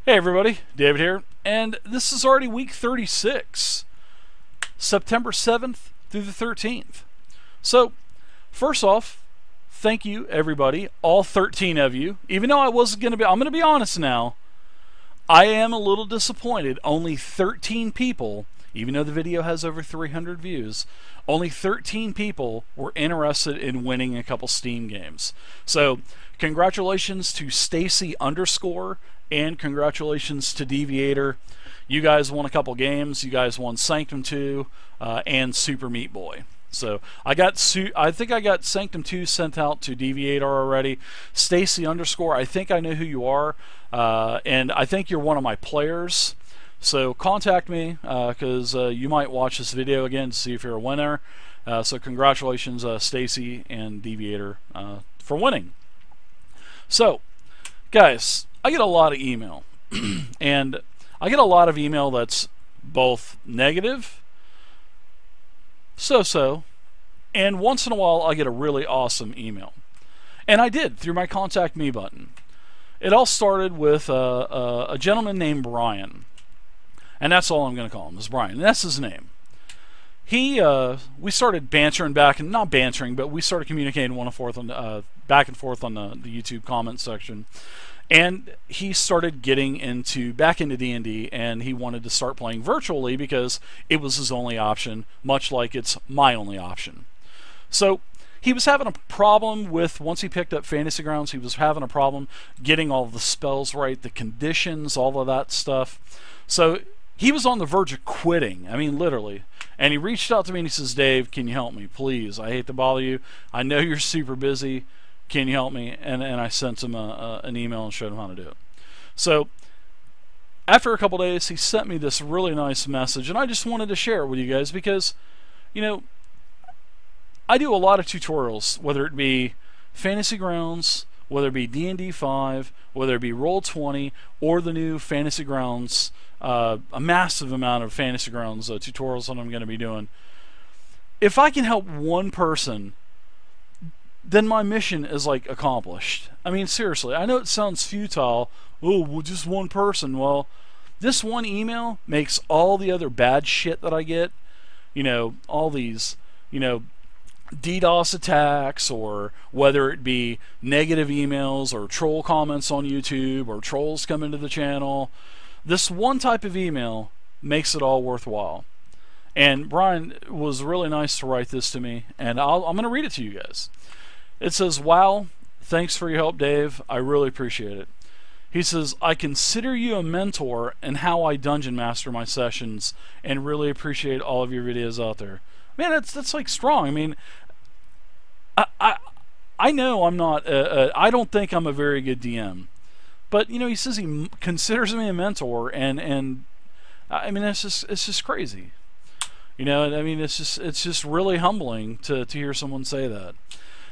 Hey everybody, David here, and this is already week 36, September 7th through the 13th. So, first off, thank you everybody, all 13 of you. Even though I'm going to be honest now, I am a little disappointed. Only 13 people, even though the video has over 300 views, only 13 people were interested in winning a couple Steam games. So, congratulations to Stacy _ and congratulations to Deviator. You guys won a couple games. You guys won Sanctum 2 and Super Meat Boy. So I think I got Sanctum 2 sent out to Deviator already. Stacy _ I think I know who you are, and I think you're one of my players. So contact me because you might watch this video again to see if you're a winner. So congratulations, Stacy and Deviator, for winning. So, guys, I get a lot of email, and I get a lot of email that's both negative, so-so, and once in a while I get a really awesome email. And I did, through my Contact Me button. It all started with a gentleman named Brian, and that's all I'm going to call him, is Brian, and that's his name. We started bantering not bantering, but we started communicating back and forth on the YouTube comment section. And he started getting back into D&D, and he wanted to start playing virtually because it was his only option, much like it's my only option. So he was having a problem once he picked up Fantasy Grounds, he was having a problem getting all the spells right, the conditions, all of that stuff. So he was on the verge of quitting, I mean literally. And he reached out to me and he says, "Dave, can you help me, please? I hate to bother you. I know you're super busy. Can you help me?" And I sent him an email and showed him how to do it. So after a couple days, he sent me this really nice message, and I just wanted to share it with you guys because, you know, I do a lot of tutorials, whether it be Fantasy Grounds, whether it be D&D 5, whether it be Roll20, or the new Fantasy Grounds, a massive amount of Fantasy Grounds tutorials that I'm going to be doing. If I can help one person, then my mission is like accomplished. I mean, seriously, I know it sounds futile. Oh, well, just one person. Well, this one email makes all the other bad shit that I get, you know, all these, you know, DDoS attacks, or whether it be negative emails or troll comments on YouTube or trolls come into the channel, this one type of email makes it all worthwhile. And Brian was really nice to write this to me, and I'm going to read it to you guys. It says, "Wow, thanks for your help, Dave. I really appreciate it." He says, "I consider you a mentor in how I dungeon master my sessions, and really appreciate all of your videos out there." Man, that's like strong. I mean, I know I'm not. I don't think I'm a very good DM, but you know, he says he considers me a mentor, and I mean, it's just crazy. You know, I mean, it's just really humbling to hear someone say that.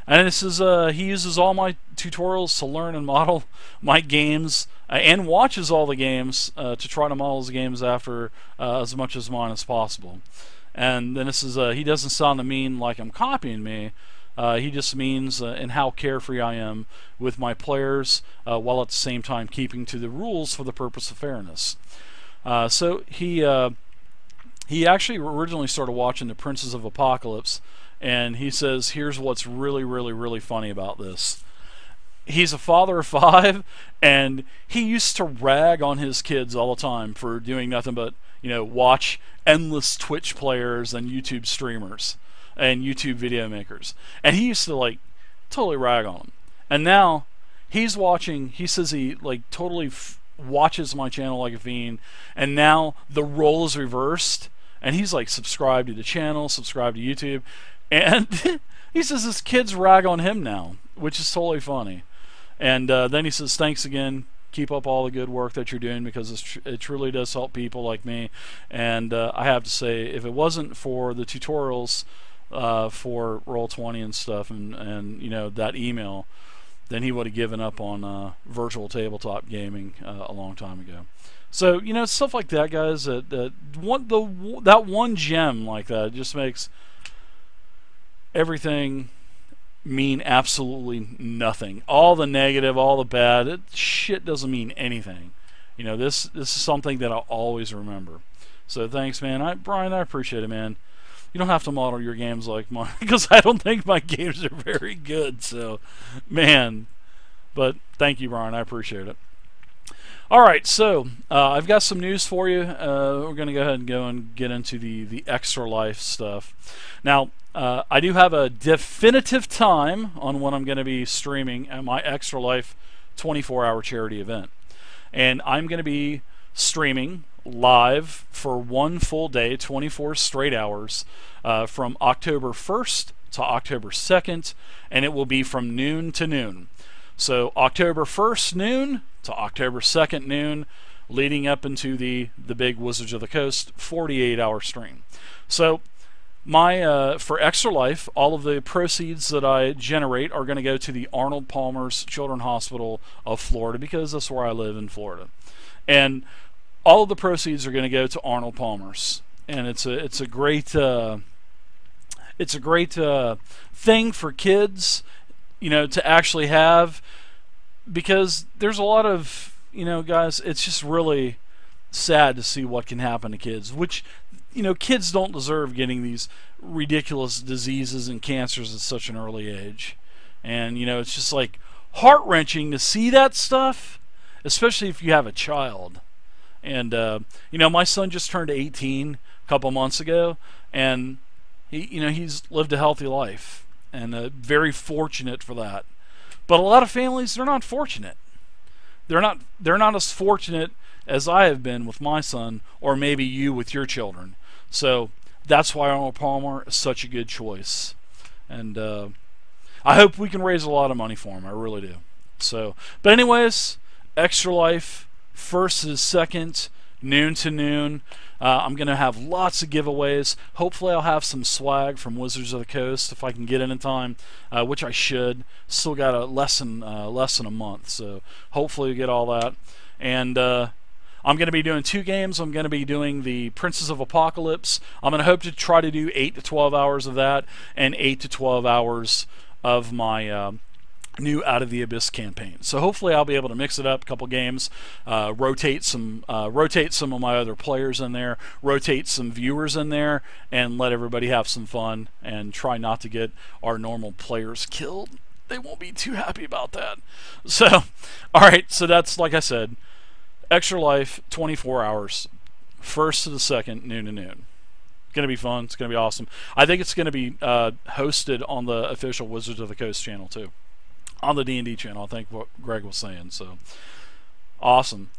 And this is he uses all my tutorials to learn and model my games, and watches all the games to try to model his games after as much as mine as possible. And then this is he doesn't sound to mean like I'm copying me. He just means in how carefree I am with my players, while at the same time keeping to the rules for the purpose of fairness. So he actually originally started watching the Princes of Apocalypse. And he says, here's what's really, really, really funny about this. He's a father of 5, and he used to rag on his kids all the time for doing nothing but, you know, watch endless Twitch players and YouTube streamers and YouTube video makers. And he used to, like, totally rag on them. And now he's watching, he says he, like, totally watches my channel like a fiend, and now the role is reversed, and he's, like, subscribed to the channel, subscribed to YouTube. And he says his kids rag on him now, which is totally funny. And then he says, "Thanks again. Keep up all the good work that you're doing, because it truly does help people like me." And I have to say, if it wasn't for the tutorials for Roll20 and stuff, and you know, that email, then he would have given up on virtual tabletop gaming a long time ago. So, you know, stuff like that, guys. That one gem like that just makes everything mean absolutely nothing. All the negative, all the bad, shit doesn't mean anything. You know, this is something that I'll always remember. So thanks, man. Brian, I appreciate it, man. You don't have to model your games like mine because I don't think my games are very good. So, man, but thank you, Brian. I appreciate it. All right, so I've got some news for you. We're going to go ahead and get into the Extra Life stuff. Now, I do have a definitive time on when I'm going to be streaming at my Extra Life 24-hour charity event. And I'm going to be streaming live for one full day, 24 straight hours, from October 1st to October 2nd, and it will be from noon to noon. So October 1st noon to October 2nd noon, leading up into the big Wizards of the Coast 48-hour stream. So my for Extra Life, all of the proceeds that I generate are going to go to the Arnold Palmer's Children's Hospital of Florida, because that's where I live in Florida. And all of the proceeds are going to go to Arnold Palmer's, and it's a great thing for kids, you know, to actually have, because there's a lot of, you know, guys, it's just really sad to see what can happen to kids, which, you know, kids don't deserve getting these ridiculous diseases and cancers at such an early age. And, you know, it's just like heart-wrenching to see that stuff, especially if you have a child. And, you know, my son just turned 18 a couple months ago, and he's lived a healthy life, and very fortunate for that. But a lot of families, they're not fortunate. They're not as fortunate as I have been with my son, or maybe you with your children. So that's why Arnold Palmer is such a good choice. And I hope we can raise a lot of money for him. I really do. So, but anyways, Extra Life, 1st to 2nd, noon to noon. I'm going to have lots of giveaways. Hopefully I'll have some swag from Wizards of the Coast if I can get in time, which I should. Still got less than a month, so hopefully we get all that. And I'm going to be doing 2 games. I'm going to be doing the Princes of Apocalypse. I'm going to hope to try to do 8 to 12 hours of that, and 8 to 12 hours of my new Out of the Abyss campaign. So hopefully I'll be able to mix it up, a couple games, rotate some of my other players in there, rotate some viewers in there, and let everybody have some fun, and try not to get our normal players killed. They won't be too happy about that. So, all right, so that's, like I said, Extra Life, 24 hours, 1st to the 2nd, noon to noon. It's going to be fun. It's going to be awesome. I think it's going to be hosted on the official Wizards of the Coast channel too. On the D&D channel, I think what Greg was saying. So, awesome.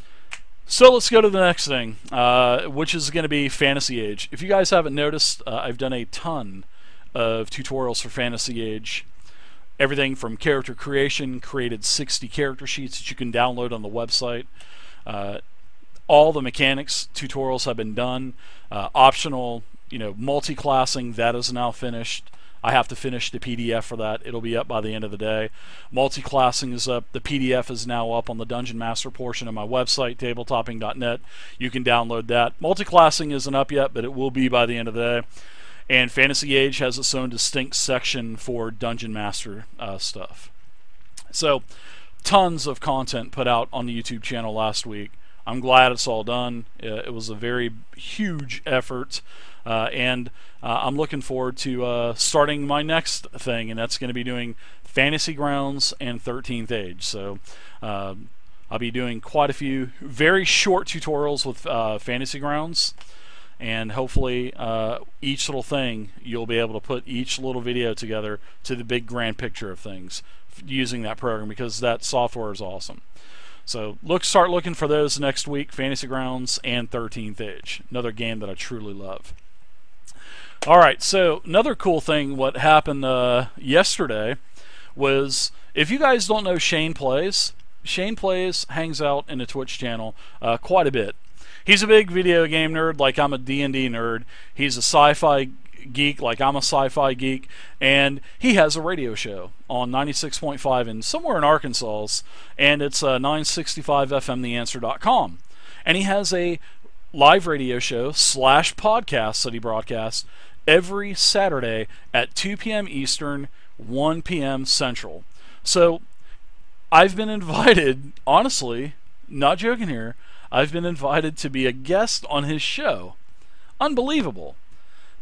So let's go to the next thing, which is going to be Fantasy Age. If you guys haven't noticed, I've done a ton of tutorials for Fantasy Age. Everything from character creation, created 60 character sheets that you can download on the website. All the mechanics tutorials have been done. Optional, multi-classing, that is now finished. I have to finish the PDF for that. It'll be up by the end of the day. Multi-classing is up. The PDF is now up on the Dungeon Master portion of my website, tabletopping.net. You can download that. Multi-classing isn't up yet, but it will be by the end of the day. And Fantasy Age has its own distinct section for Dungeon Master stuff. So, tons of content put out on the YouTube channel last week. I'm glad it's all done. It was a very huge effort. And I'm looking forward to starting my next thing, and that's going to be doing Fantasy Grounds and 13th Age. So I'll be doing quite a few very short tutorials with Fantasy Grounds, and hopefully each little thing you'll be able to put each little video together to the big grand picture of things using that program, because that software is awesome. So start looking for those next week, Fantasy Grounds and 13th Age, another game that I truly love. Alright, so another cool thing what happened yesterday was, if you guys don't know Shane Plays hangs out in the Twitch channel quite a bit. He's a big video game nerd like I'm a D&D nerd. He's a sci-fi geek like I'm a sci-fi geek, and he has a radio show on 96.5 and somewhere in Arkansas, and it's 965fmtheanswer.com. And he has a live radio show / podcast that he broadcasts every Saturday at 2 p.m. Eastern, 1 p.m. Central. So I've been invited, honestly, not joking here, I've been invited to be a guest on his show. Unbelievable.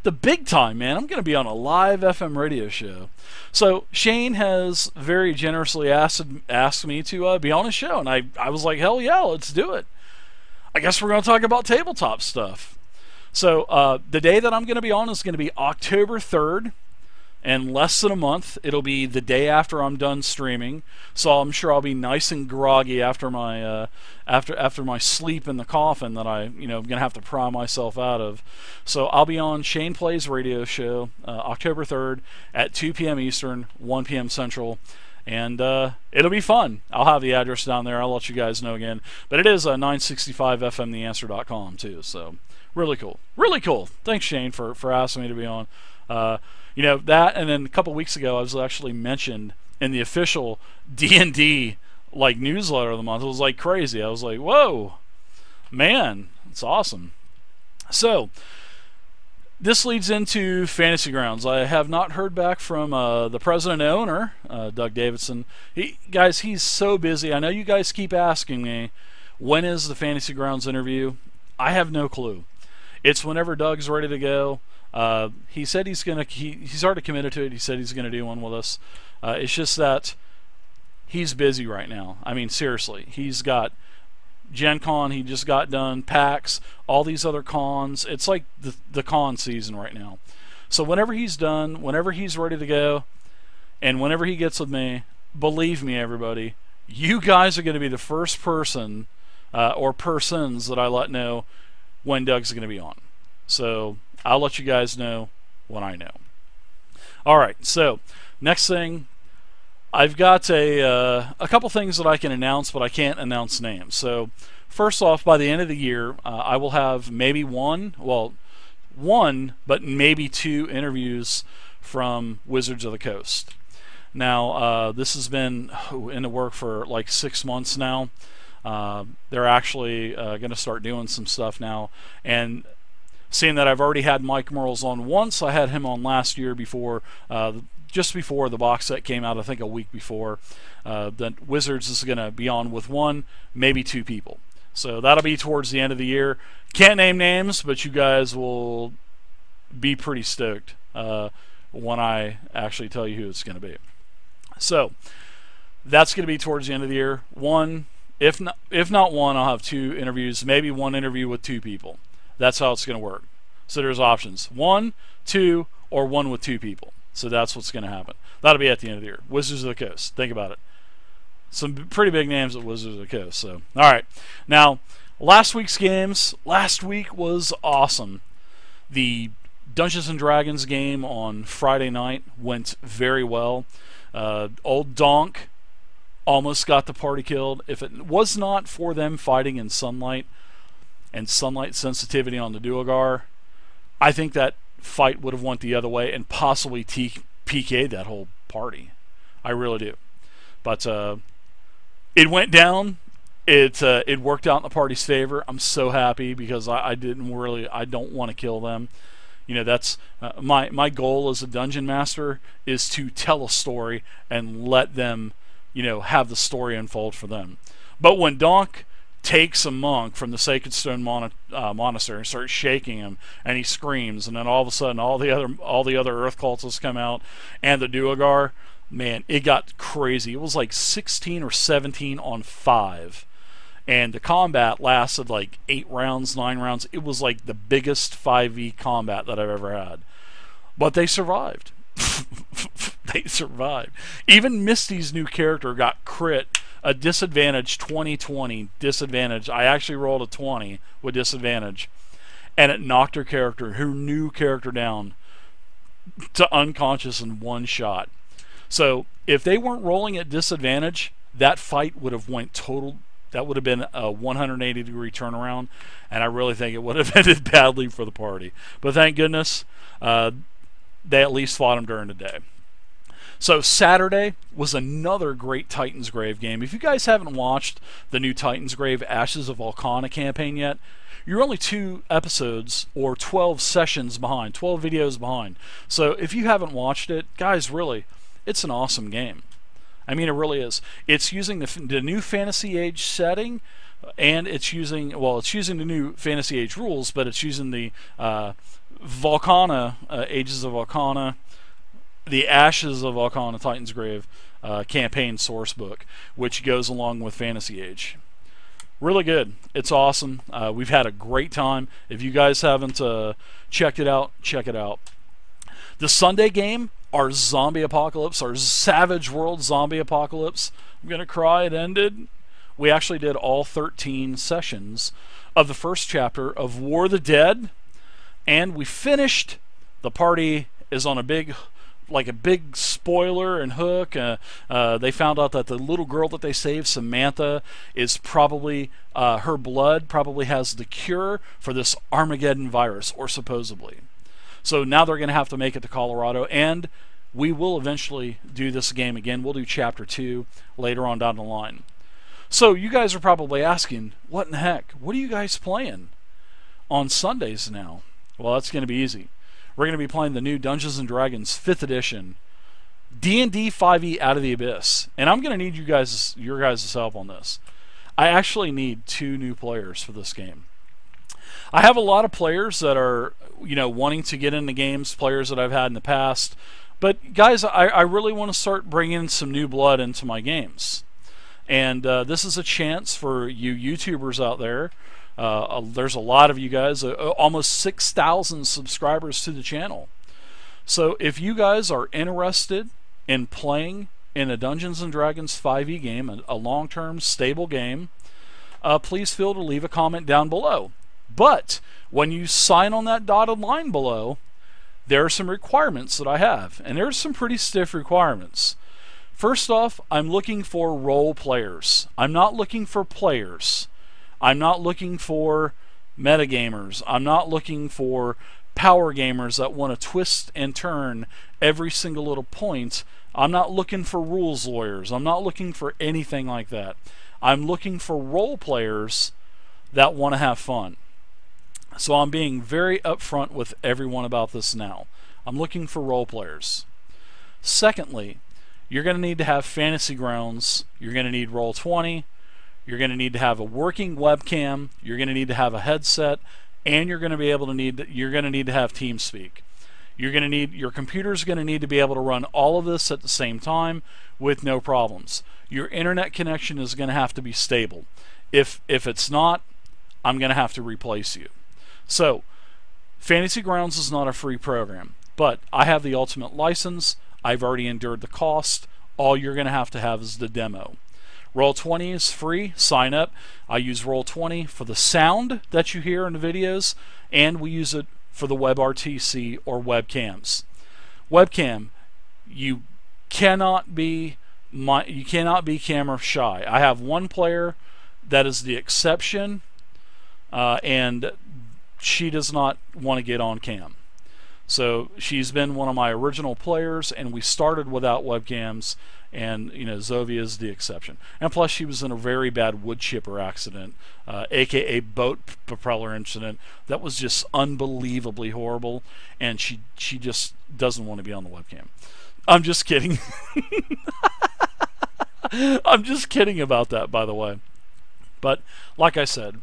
The big time, man. I'm going to be on a live FM radio show. So Shane has very generously asked me to be on his show, and I was like, hell yeah, let's do it. I guess we're going to talk about tabletop stuff. So the day that I'm going to be on is going to be October 3rd. In less than a month. It'll be the day after I'm done streaming, so I'm sure I'll be nice and groggy after my after my sleep in the coffin that I'm gonna have to pry myself out of. So I'll be on Shane Plays Radio Show October 3rd at 2 p.m. Eastern, 1 p.m. Central, and it'll be fun. I'll have the address down there. I'll let you guys know again, but it is 965fmtheanswer.com too. So really cool, really cool. Thanks, Shane, for asking me to be on. That, and then a couple weeks ago I was actually mentioned in the official D&D newsletter of the month. It was like crazy. I was like, whoa, man, it's awesome. So this leads into Fantasy Grounds. I have not heard back from the president and owner, Doug Davidson. He's so busy. I know you guys keep asking me, when is the Fantasy Grounds interview? I have no clue. It's whenever Doug's ready to go. He said he's already committed to it. He said he's gonna do one with us. It's just that he's busy right now. I mean, seriously, he's got Gen Con, he just got done, PAX, all these other cons. It's like the con season right now. So whenever he's done, whenever he's ready to go, and whenever he gets with me, believe me, everybody, you guys are going to be the first person or persons that I let know when Doug's going to be on. So I'll let you guys know when I know. Alright, so next thing, I've got a couple things that I can announce, but I can't announce names. So first off, by the end of the year, I will have maybe one, but maybe 2 interviews from Wizards of the Coast. Now, this has been in the work for like 6 months now. They're actually going to start doing some stuff now, and seeing that I've already had Mike Merles on once, I had him on last year before, just before the box set came out, I think a week before. Then Wizards is going to be on with 1, maybe 2 people. So that'll be towards the end of the year. Can't name names, but you guys will be pretty stoked when I actually tell you who it's going to be. So that's going to be towards the end of the year. 1, if not 1, I'll have 2 interviews, maybe 1 interview with 2 people. That's how it's going to work. So there's options: 1, 2, or 1 with 2 people. So that's what's going to happen. That'll be at the end of the year. Wizards of the Coast. Think about it. Some pretty big names at Wizards of the Coast. So, all right. Now, last week's games. Last week was awesome. The Dungeons and Dragons game on Friday night went very well. Old Donk almost got the party killed. If it was not for them fighting in sunlight and sunlight sensitivity on the Duergar, I think that fight would have went the other way and possibly PK'd that whole party. I really do. But it went down. It worked out in the party's favor. I'm so happy because I don't want to kill them. That's my goal as a dungeon master is to tell a story and let them, have the story unfold for them. But when Donk takes a monk from the Sacred Stone Monastery and starts shaking him, and he screams, and then all of a sudden all the other Earth cultists come out, and the Duergar, man, it got crazy. It was like 16 or 17 on 5, and the combat lasted like 8 rounds, 9 rounds. It was like the biggest 5e combat that I've ever had, but they survived. They survived. Even Misty's new character got crit. A disadvantage, 20/20 disadvantage. I actually rolled a 20 with disadvantage, and it knocked her new character down to unconscious in 1 shot. So if they weren't rolling at disadvantage, that fight would have went total. That would have been a 180-degree turnaround, and I really think it would have ended badly for the party. But thank goodness they at least fought him during the day. So Saturday was another great Titan's Grave game. If you guys haven't watched the new Titan's Grave Ashes of Volcana campaign yet, you're only 2 episodes or 12 sessions behind, 12 videos behind. So if you haven't watched it, guys, really, it's an awesome game. I mean, it really is. It's using the new Fantasy Age setting, and it's using, well, it's using the new Fantasy Age rules, but it's using the Volcana, Ages of Volcana, the Ashes of Volcana, Titan's Grave campaign source book, which goes along with Fantasy Age. Really good. It's awesome. We've had a great time. If you guys haven't checked it out, check it out. The Sunday game, our zombie apocalypse, our Savage World zombie apocalypse. I'm going to cry, it ended. We actually did all 13 sessions of the first chapter of War of the Dead, and we finished. The party is on a big spoiler and hook. They found out that the little girl that they saved, Samantha, is probably, her blood probably has the cure for this Armageddon virus, or supposedly. So now they're going to have to make it to Colorado, and we will eventually do this game again. We'll do Chapter 2 later on down the line. So you guys are probably asking, what in the heck? What are you guys playing on Sundays now? Well, that's going to be easy. We're going to be playing the new Dungeons & Dragons 5th edition D&D 5e Out of the Abyss. And I'm going to need your guys' help on this. I actually need 2 new players for this game. I have a lot of players that are, wanting to get into games, players that I've had in the past. But guys, I really want to start bringing some new blood into my games. And this is a chance for you YouTubers out there. There's a lot of you guys, almost 6,000 subscribers to the channel. So if you guys are interested in playing in a Dungeons & Dragons 5e game, a long-term stable game, please feel to leave a comment down below. But when you sign on that dotted line below, there are some requirements that I have, and there's some pretty stiff requirements. First off, I'm looking for role players. I'm not looking for players. I'm not looking for metagamers. I'm not looking for power gamers that want to twist and turn every single little point. I'm not looking for rules lawyers. I'm not looking for anything like that. I'm looking for role players that want to have fun. So I'm being very upfront with everyone about this now. I'm looking for role players. Secondly, you're going to need to have Fantasy Grounds. You're going to need Roll20. You're going to need to have a working webcam. You're going to need to have a headset, and you're going to be able to need to have TeamSpeak. Your computer's going to need to be able to run all of this at the same time with no problems. Your internet connection is going to have to be stable. If it's not, I'm going to have to replace you. So, Fantasy Grounds is not a free program, but I have the ultimate license. I've already endured the cost. All you're going to have is the demo. Roll20 is free. Sign up. I use Roll20 for the sound that you hear in the videos, and we use it for the WebRTC or webcams. Webcam, you cannot be camera shy. I have one player that is the exception, and she does not want to get on cam. So she's been one of my original players, and we started without webcams, and Zovia is the exception. And plus, she was in a very bad wood chipper accident, aka boat propeller incident, that was just unbelievably horrible, and she just doesn't want to be on the webcam. I'm just kidding. I'm just kidding about that, by the way. But like I said,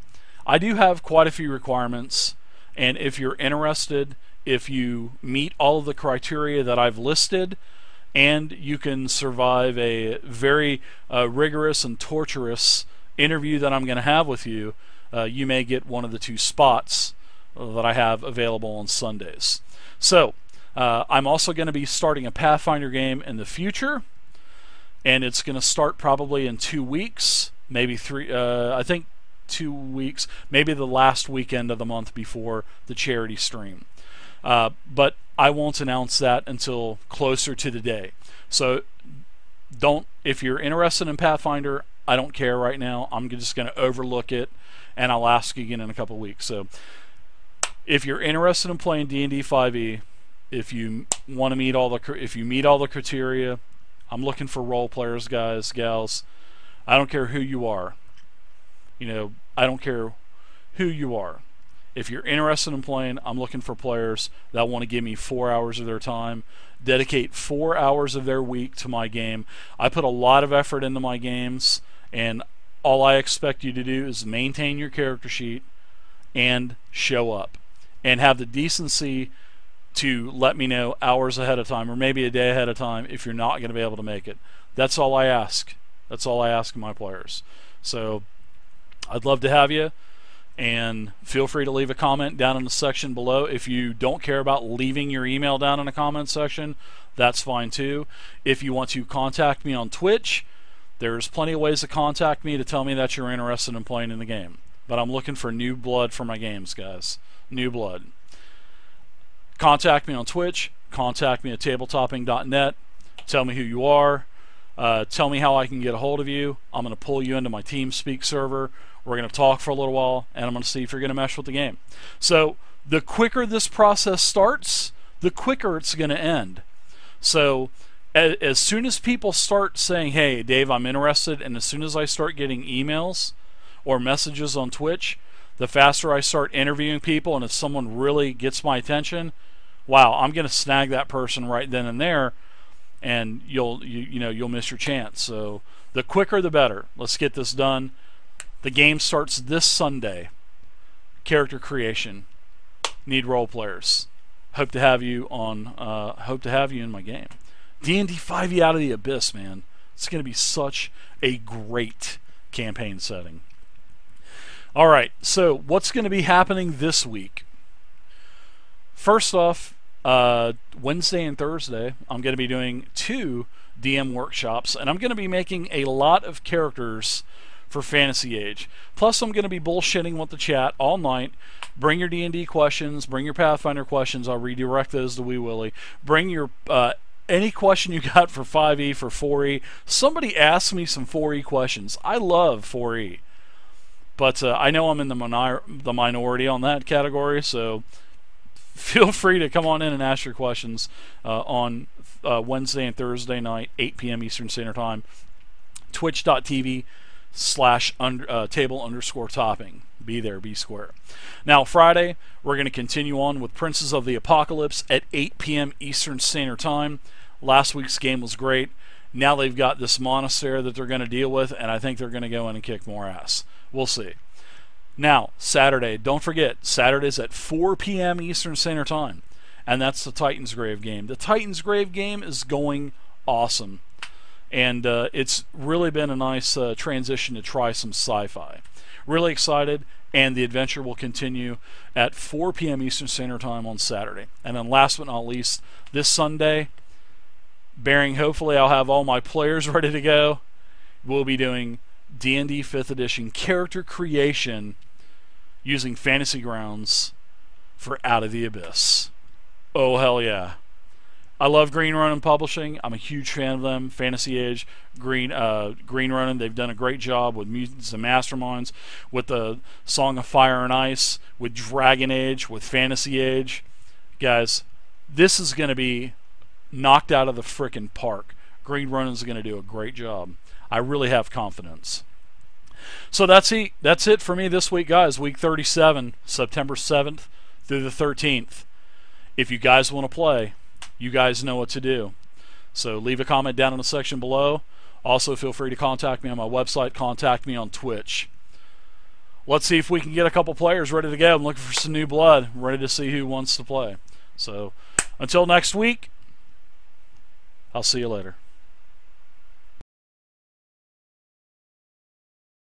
I do have quite a few requirements, and if you're interested, if you meet all of the criteria that I've listed, and you can survive a very rigorous and torturous interview that I'm going to have with you, you may get one of the 2 spots that I have available on Sundays. So, I'm also going to be starting a Pathfinder game in the future, and it's going to start probably in 2 weeks, maybe 3, I think 2 weeks, maybe the last weekend of the month before the charity stream. But I won't announce that until closer to the day. So if you're interested in Pathfinder, I don't care right now. I'm just going to overlook it, and I'll ask you again in a couple weeks. So if you're interested in playing D&D 5e, if you want to meet all the criteria, I'm looking for role players, guys, gals. I don't care who you are. I don't care who you are. If you're interested in playing, I'm looking for players that want to give me 4 hours of their time, dedicate 4 hours of their week to my game. I put a lot of effort into my games, and all I expect you to do is maintain your character sheet and show up and have the decency to let me know hours ahead of time or maybe a day ahead of time if you're not going to be able to make it. That's all I ask. That's all I ask of my players. So I'd love to have you, and feel free to leave a comment down in the section below. If you don't care about leaving your email down in the comment section, that's fine too. If you want to contact me on Twitch, there's plenty of ways to contact me to tell me that you're interested in playing in the game. But I'm looking for new blood for my games, guys. New blood. Contact me on Twitch. Contact me at tabletopping.net. Tell me who you are. Tell me how I can get a hold of you. I'm going to pull you into my TeamSpeak server. We're going to talk for a little while, and I'm going to see if you're going to mesh with the game. So the quicker this process starts, the quicker it's going to end. So as soon as people start saying, hey, Dave, I'm interested, and as soon as I start getting emails or messages on Twitch, the faster I start interviewing people, and if someone really gets my attention, wow, I'm going to snag that person right then and there, and you'll miss your chance. So the quicker the better. Let's get this done. The game starts this Sunday. Character creation. Need role players. Hope to have you on. Hope to have you in my game. D&D 5e Out of the Abyss, man. It's going to be such a great campaign setting. All right. So what's going to be happening this week? First off, Wednesday and Thursday, I'm going to be doing 2 DM workshops, and I'm going to be making a lot of characters for Fantasy Age. Plus, I'm going to be bullshitting with the chat all night. Bring your D&D questions, bring your Pathfinder questions. I'll redirect those to Wee Willie. Bring your any question you got for 5e, for 4e. Somebody asked me some 4e questions. I love 4e, but I know I'm in the minority on that category, so feel free to come on in and ask your questions on Wednesday and Thursday night, 8 p.m. Eastern Standard Time. Twitch.tv/table_topping. Be there, be square. Now, Friday, we're going to continue on with Princes of the Apocalypse at 8 p.m. Eastern Standard Time. Last week's game was great. Now they've got this monastery that they're going to deal with, and I think they're going to go in and kick more ass. We'll see. Now, Saturday, don't forget, Saturday's at 4 p.m. Eastern Standard Time, and that's the Titan's Grave game. The Titan's Grave game is going awesome, and it's really been a nice transition to try some sci-fi. Really excited, and the adventure will continue at 4 p.m. Eastern Standard Time on Saturday. And then last but not least, this Sunday, hopefully I'll have all my players ready to go, we'll be doing D&D 5th Edition character creation using Fantasy Grounds for Out of the Abyss. Oh, hell yeah. I love Green Ronin Publishing. I'm a huge fan of them. Fantasy Age, Green Ronin, they've done a great job with Mutants and Masterminds, with the Song of Fire and Ice, with Dragon Age, with Fantasy Age. Guys, this is going to be knocked out of the frickin' park. Green Ronin's going to do a great job. I really have confidence. So that's it for me this week, guys. Week 37, September 7th through the 13th. If you guys want to play, you guys know what to do. So leave a comment down in the section below. Also, feel free to contact me on my website, contact me on Twitch. Let's see if we can get a couple players ready to go. I'm looking for some new blood. I'm ready to see who wants to play. So until next week, I'll see you later.